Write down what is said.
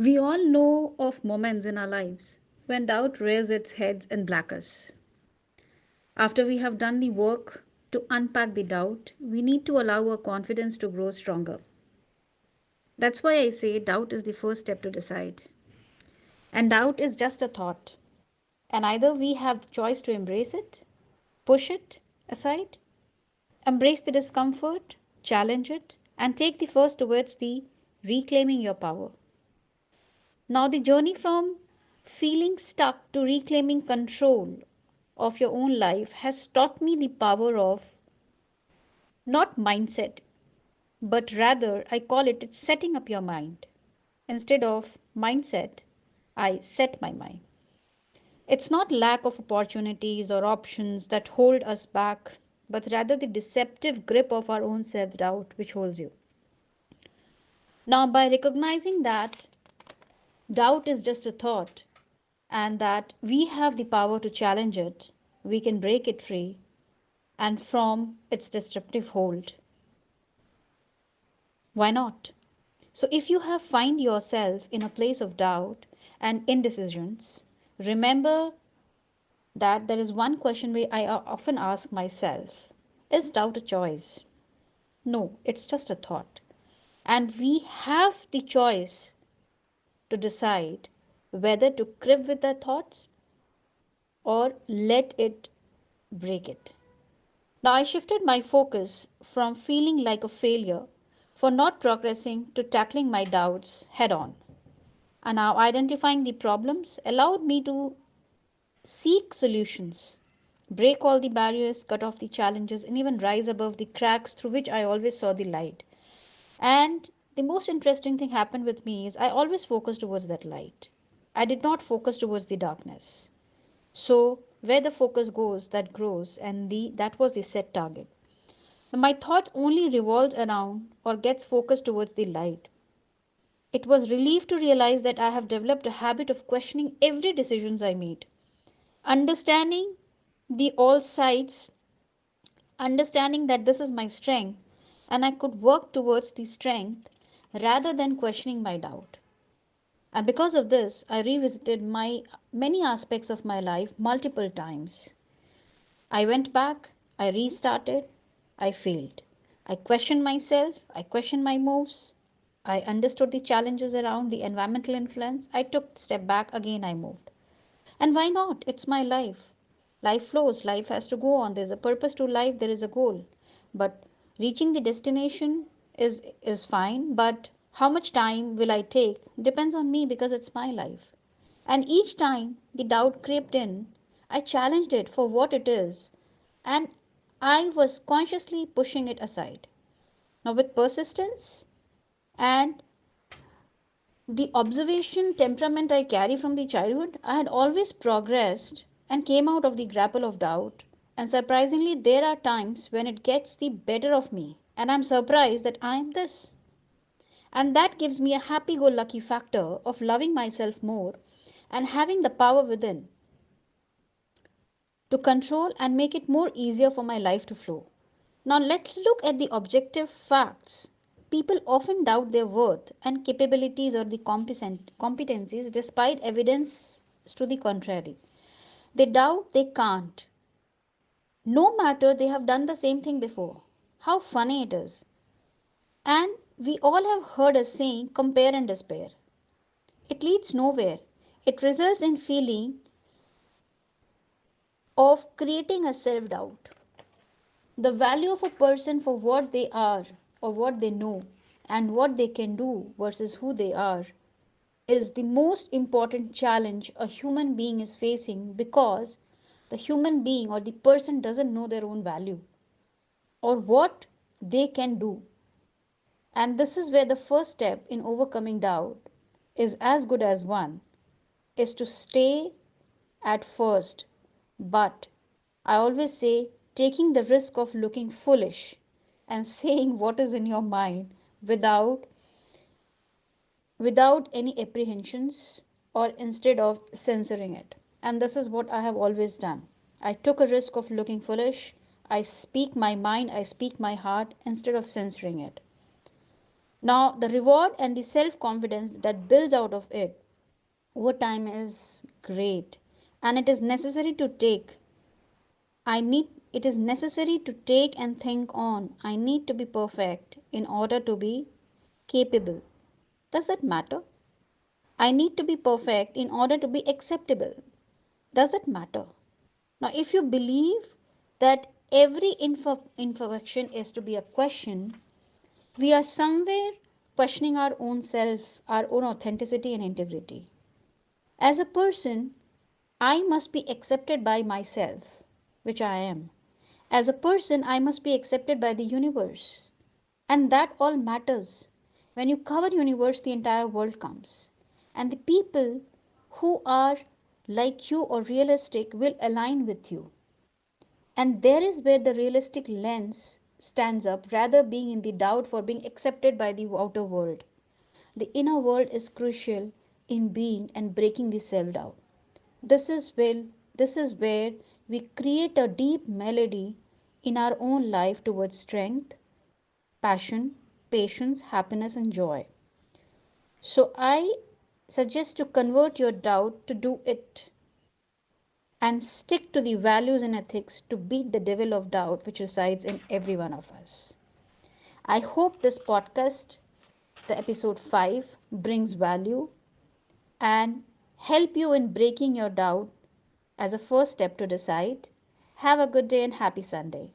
We all know of moments in our lives when doubt rears its head and black us. After we have done the work to unpack the doubt, we need to allow our confidence to grow stronger. That's why I say doubt is the first step to decide. And doubt is just a thought. And either we have the choice to embrace it, push it aside, embrace the discomfort, challenge it, and take the first towards the reclaiming your power. Now, the journey from feeling stuck to reclaiming control of your own life has taught me the power of not mindset, but rather I call it it's setting up your mind. Instead of mindset, I set my mind. It's not lack of opportunities or options that hold us back, but rather the deceptive grip of our own self doubt which holds you. Now, by recognizing that doubt is just a thought and that we have the power to challenge it, we can break it free and from its destructive hold. Why not? So, if you have find yourself in a place of doubt and indecisions, remember that there is one question I often ask myself: is doubt a choice? No, it's just a thought. And we have the choice to decide whether to crib with our thoughts or let it break it. Now, I shifted my focus from feeling like a failure for not progressing to tackling my doubts head on. And now, identifying the problems allowed me to seek solutions, break all the barriers, cut off the challenges, and even rise above the cracks through which I always saw the light. And the most interesting thing happened with me is I always focused towards that light. I did not focus towards the darkness. So where the focus goes, that grows, and that was the set target. Now, my thoughts only revolved around or gets focused towards the light. It was relief to realize that I have developed a habit of questioning every decisions I made, understanding the all sides, understanding that this is my strength and I could work towards the strength rather than questioning my doubt. And because of this, I revisited my many aspects of my life multiple times. I went back, I restarted, I failed. I questioned myself, I questioned my moves, I understood the challenges around the environmental influence. I took a step back, again I moved. And why not? It's my life. Life flows, life has to go on. There's a purpose to life, there is a goal. But reaching the destination is fine, but how much time will I take depends on me because it's my life. And each time the doubt crept in, I challenged it for what it is, and I was consciously pushing it aside. Now, with persistence and the observation temperament I carry from the childhood, I had always progressed and came out of the grapple of doubt. And surprisingly, there are times when it gets the better of me, and I'm surprised that I am this. And that gives me a happy go lucky factor of loving myself more and having the power within to control and make it more easier for my life to flow. Now let's look at the objective facts. People often doubt their worth and capabilities or the competencies despite evidence to the contrary. They doubt they can't, no matter they have done the same thing before. How funny it is. And we all have heard a saying compare and despair. It leads nowhere. It results in feeling of creating a self doubt. The value of a person for what they are or what they know and what they can do versus who they are is the most important challenge a human being is facing because the human being or the person doesn't know their own value or what they can do. And this is where the first step in overcoming doubt is as good as one is to stay at first, but I always say taking the risk of looking foolish and saying what is in your mind without any apprehensions or instead of censoring it. And this is what I have always done. I took a risk of looking foolish. I speak my mind, I speak my heart instead of censoring it. Now, the reward and the self confidence that builds out of it over time is great, and it is necessary to take. It is necessary to take and think on. I need to be perfect in order to be capable. Does that matter? I need to be perfect in order to be acceptable. Does that matter? Now, if you believe that every imperfection is to be a question, we are somewhere questioning our own self, our own authenticity and integrity. As a person, I must be accepted by myself, which I am. As a person, I must be accepted by the universe. And that all matters. When you cover universe, the entire world comes. And the people who are like you or realistic will align with you. And there is where the realistic lens stands up rather being in the doubt for being accepted by the outer world. The inner world is crucial in being and breaking the self doubt. This is where this is where we create a deep melody in our own life towards strength, passion, patience, happiness and joy. So I suggest to convert your doubt to do it and stick to the values and ethics to beat the devil of doubt which resides in every one of us. I hope this podcast, the episode 5, brings value and help you in breaking your doubt as a first step to decide. Have a good day and happy Sunday.